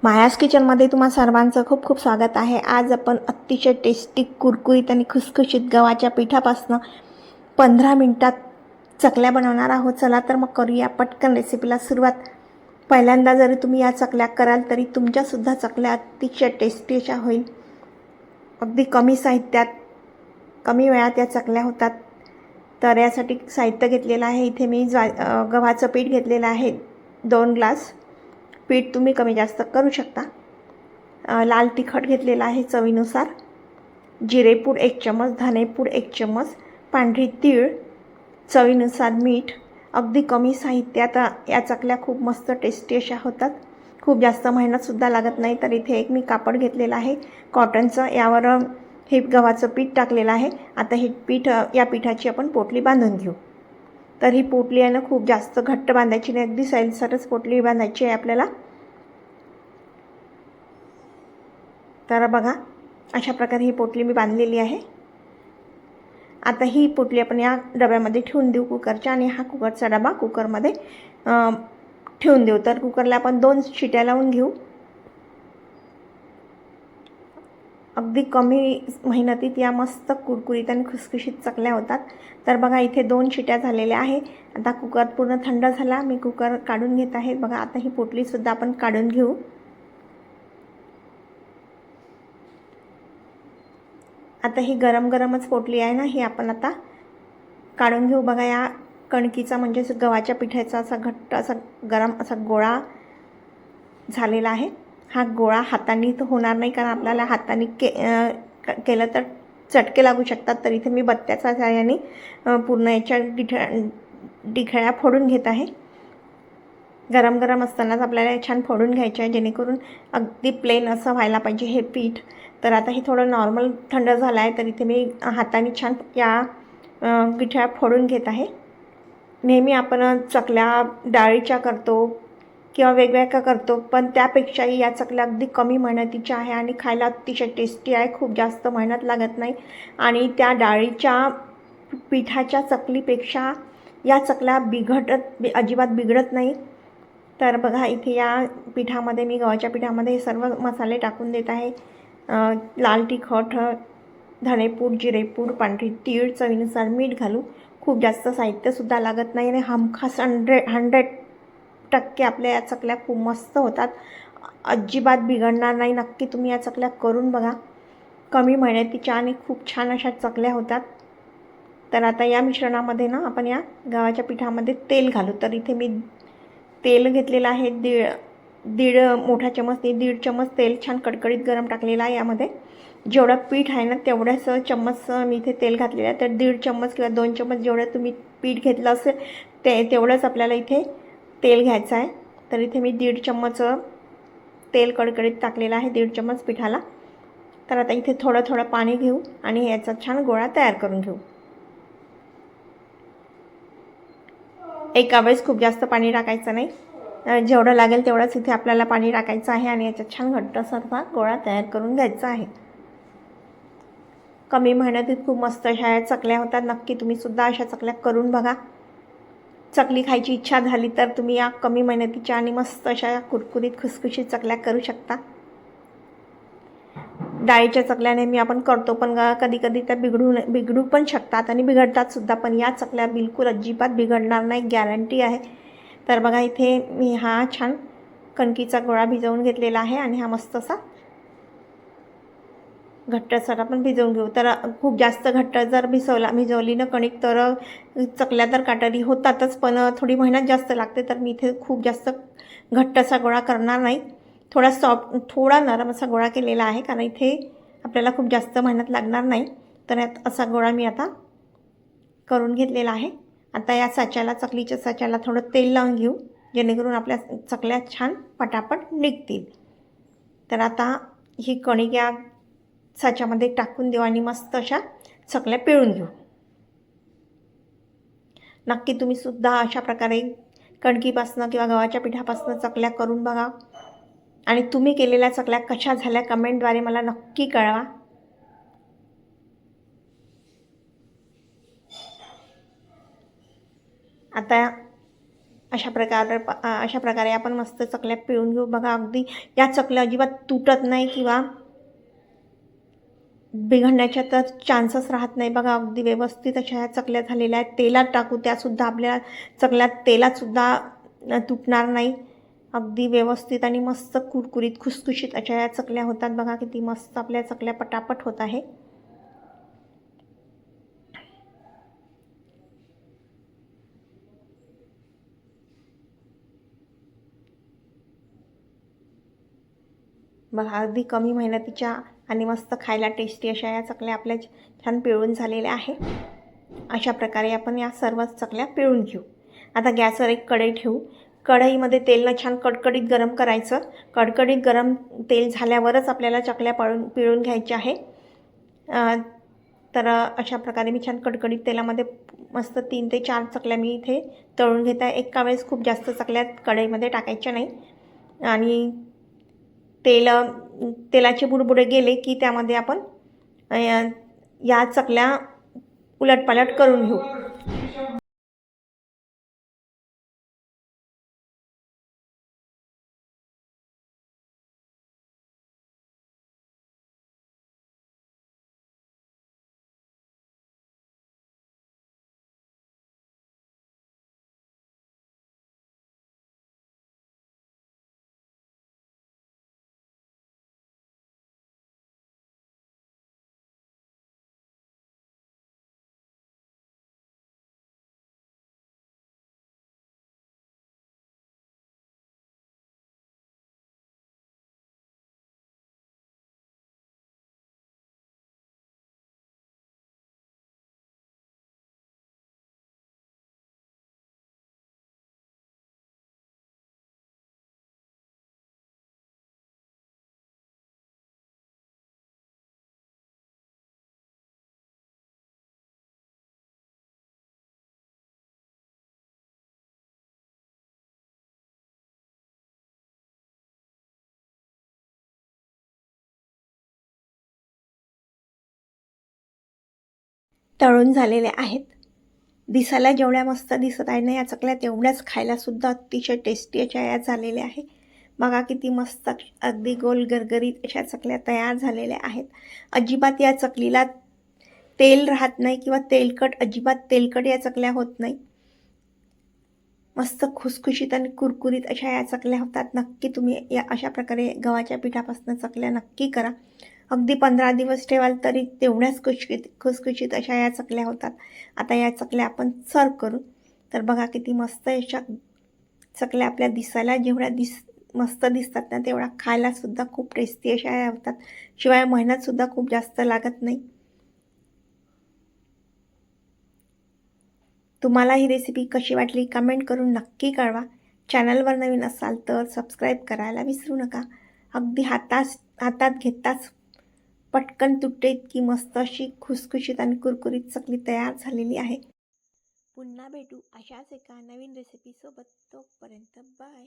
मायाज किचनमध्ये तुम्हा सर्वांचं खूप खूप स्वागत आहे। आज आपण अतिशय टेस्टी कुरकुरीत आणि खुसखुशीत गव्हाच्या पिठापासून 15 मिनिटात चकल्या बनवणार आहोत। चला तर मग करूया पटकन रेसिपीला सुरुवात। पहिल्यांदा जरी तुम्ही या चकल्या कराल तरी तुमच्यासुद्धा चकल्या अतिशय टेस्टी अशा होईल। अगदी कमी साहित्यात कमी वेळात या चकल्या होतात। तर यासाठी साहित्य घेतलेलं आहे। इथे मी गव्हाचं पीठ घेतलेलं आहे 2 ग्लास। पीठ तुम्ही कमी जास्त करू शकता। लाल तिखट घेतलेला आहे चवीनुसार, जिरेपूड 1 चमच, धनेपूड 1 चमच, पांढरी तीळ, चवीनुसार मीठ। अगदी कमी साहित्यात या चकल्या खूप मस्त टेस्टी अशा होतात। खूप जास्त मेहनतसुद्धा लागत नाही। तर इथे एक मी कापड घेतलेलं आहे कॉटनचं, यावर हे गव्हाचं पीठ टाकलेलं आहे। आता हे पीठ या पिठाची आपण पोटली बांधून घेऊ। तर ही पोटली आहे ना खूप जास्त घट्ट बांधायची नाही, अगदी सैलसरच पोटली बांधायची आहे आपल्याला। तर बघा अशा प्रकारे ही पोटली मी बांधलेली आहे। आता ही पोटली आपण या डब्यामध्ये ठेवून देऊ कुकरच्या, आणि हा कुकरचा डबा कुकरमध्ये ठेवून देऊ। तर कुकरला आपण 2 शिट्या लावून घेऊ। अगदी कमी मेहनतीत या मस्त कुरकुरीत आणि खुसखुशीत चकल्या होतात। तर बघा इथे 2 शिट्या झालेल्या आहे। आता कुकर पूर्ण थंड झाला, मी कुकर काढून घेत आहे। बघा आता ही पोटलीसुद्धा आपण काढून घेऊ। आता ही गरम गरमच पोटली आहे ना, ही आपण आता काढून घेऊ। बघा या कणकीचा म्हणजे गव्हाच्या पिठाचा असा घट्ट असा गरम असा गोळा झालेला आहे। हा गोळा हाताने तर होणार नाही, कारण आपल्याला हाताने केलं तर चटके लागू शकतात। तर इथे मी बत्त्याच्या सहाय्याने पूर्ण याच्या डिखळ्या फोडून घेत आहे। गरम गरम असतानाच आपल्याला छान फोडून घ्यायचे आहे, जेणेकरून अगदी प्लेन असं व्हायला पाहिजे हे पीठ। तर आता हे थोडं नॉर्मल थंड झालं आहे, तर इथे मी हाताने छान या गिठळ्या फोडून घेत आहे। नेहमी आपण चकल्या डाळीच्या करतो किंवा वेगवेगळ्या करतो, पण त्यापेक्षाही या चकल्या अगदी कमी मेहनतीच्या आहे आणि खायला अतिशय टेस्टी आहे। खूप जास्त मेहनत लागत नाही, आणि त्या डाळीच्या पिठाच्या चकलीपेक्षा या चकल्या अजिबात बिघडत नाही। तर बघा इथे या पिठामध्ये मी गव्हाच्या पिठामध्ये सर्व मसाले टाकून देत आहे। लाल तिखट, धनेपूड, जिरेपूड, पांढरी तीळ, चवीनुसार मीठ घालू। खूप जास्त साहित्यसुद्धा लागत नाही, आणि हमखास 100% आपल्या या चकल्या खूप मस्त होतात, अजिबात बिघडणार नाही। नक्की तुम्ही या चकल्या करून बघा। कमी मेहनतीच्या आणि खूप छान अशा चकल्या होतात। तर आता या मिश्रणामध्ये ना आपण या गव्हाच्या पिठामध्ये तेल घालू। तर इथे मी तेल घेतलेलं आहे दीड मोठा चमच, 1.5 चमच तेल छान कडकडीत गरम टाकलेला आहे। यामध्ये जेवढं पीठ आहे ना तेवढ्याच चम्मच मी इथे तेल घातलेलं आहे। तर 1.5 चम्मच किंवा 2 चम्मच जेवढं तुम्ही पीठ घेतलं असेल तेवढंच आपल्याला इथे तेल घ्यायचं आहे। तर इथे मी 1.5 चम्मच तेल कडकडीत टाकलेलं आहे 1.5 चम्मच पिठाला। तर आता इथे थोडं थोडं पाणी घेऊ आणि याचा छान गोळा तयार करून घेऊ। एका वेळेस खूप जास्त पाणी टाकायचं नाही, जेवढं लागेल तेवढंच इथे आपल्याला पाणी टाकायचं आहे, आणि याचा छान घट्टसर गोळा तयार करून घ्यायचा आहे। कमी मेहनतीत खूप मस्त अशा चकल्या होतात। नक्की तुम्ही सुद्धा अशा चकल्या करून बघा। चकली खायची इच्छा झाली तर तुम्ही या कमी मेहनतीच्या आणि मस्त अशा कुरकुरीत खुसखुशीत चकल्या करू शकता। डाळीच्या चकल्या नेहमी आपण करतो, पण कधी कधी त्या बिघडू पण शकतात आणि बिघडतात सुद्धा, पण या चकल्या बिलकुल अजिबात बिघडणार नाही, गॅरंटी आहे। तर बघा इथे मी हा छान कणकीचा गोळा भिजवून घेतलेला आहे, आणि हा मस्त असा घट्टसर आपण भिजवून घेऊ। तर खूप जास्त घट्ट जर भिजवली ना कणिक तर चकल्या तर काटेरी होतातच, पण थोडी मेहनत जास्त लागते। तर मी इथे खूप जास्त घट्ट असा गोळा करणार नाही, थोडा नरम असा गोळा केलेला आहे, कारण इथे आपल्याला खूप जास्त मेहनत लागणार नाही। तर यात असा गोळा मी आता करून घेतलेला आहे। आता या चकलीच्या साच्याला थोडं तेल लावून घेऊ, जेणेकरून आपल्या चकल्या छान पटापट निघतील। तर आता ही कणिक या साच्यामध्ये टाकून देऊ आणि मस्त अशा चकल्या पिळून घेऊ। नक्की तुम्ही सुद्धा अशा प्रकारे कणकीपासून किंवा गव्हाच्या पिठापासून चकल्या करून बघा, आणि तुम्ही केलेल्या चकल्या कशा झाल्या कमेंटद्वारे मला नक्की कळवा। आता अशा प्रकारे आपण मस्त चकल्या पिळून घेऊ बघा. अगदी या चकल्या अजिबात तुटत नाही किंवा बिघडण्याच्या तर चान्सेस राहत नाही बघा. अगदी व्यवस्थित अशा ह्या चकल्या झालेल्या आहेत. तेलात टाकू त्यासुद्धा आपल्या चकल्या तेलातसुद्धा तुटणार नाही. अगदी व्यवस्थित आणि मस्त कुरकुरीत खुसखुशीत अशा या चकल्या होतात बघा. किती मस्त आपल्या चकल्या पटापट होत आहे. बघा अगदी कमी मेहनतीच्या आणि मस्त खायला टेस्टी अशा या चकल्या आपल्या छान पिळून झालेल्या आहे. अशा प्रकारे आपण या सर्व चकल्या पिळून घेऊ. आता गॅसवर एक कढई ठेवू. कढईमध्ये तेलनं छान कडकडीत गरम करायचं. कडकडीत गरम तेल झाल्यावरच आपल्याला चकल्या पिळून घ्यायच्या आहे. तर अशा प्रकारे मी छान कडकडीत तेलामध्ये मस्त 3 ते 4 चकल्या मी इथे तळून घेत आहे. एका वेळेस खूप जास्त चकल्या कढईमध्ये टाकायच्या नाही. आणि तेलाचे बुडबुडे गेले की त्यामध्ये आपण या चकल्या उलटपालट करून घेऊ. तळून झालेल्या आहेत. दिसायला जेवढ्या मस्त दिसत आहे ना या चकल्या तेवढ्याच खायलासुद्धा अतिशय टेस्टी अशा या झालेल्या आहे. बघा किती मस्त अगदी गोल गरगरीत अशा चकल्या तयार झालेल्या आहेत. अजिबात या चकलीला तेल राहत नाही किंवा अजिबात तेलकट या चकल्या होत नाही. मस्त खुसखुशीत आणि कुरकुरीत अशा या चकल्या होतात. नक्की तुम्ही या अशा प्रकारे गव्हाच्या पिठापासून चकल्या नक्की करा. अगदी 15 दिवस ठेवाल तरी तेवढ्याच खुसखुशीत अशा या चकल्या होतात. आता या चकल्या आपण सर्व करू. तर बघा किती मस्त अशा चकल्या आपल्या दिसायला जेवढ्या मस्त दिसतात ना तेवढा खायलासुद्धा खूप टेस्टी अशा या होतात. शिवाय मेहनतसुद्धा खूप जास्त लागत नाही. तुम्हाला ही रेसिपी कशी वाटली कमेंट करून नक्की कळवा. चॅनलवर नवीन असाल तर सबस्क्राईब करायला विसरू नका. अगदी हातात घेताच पटकन तुटते इतकी मस्त अशी खुसखुशीत आणि कुरकुरीत चकली तयार झालेली आहे. पुन्हा भेटू अशाच एका नवीन रेसिपीसोबत. तोपर्यंत बाय.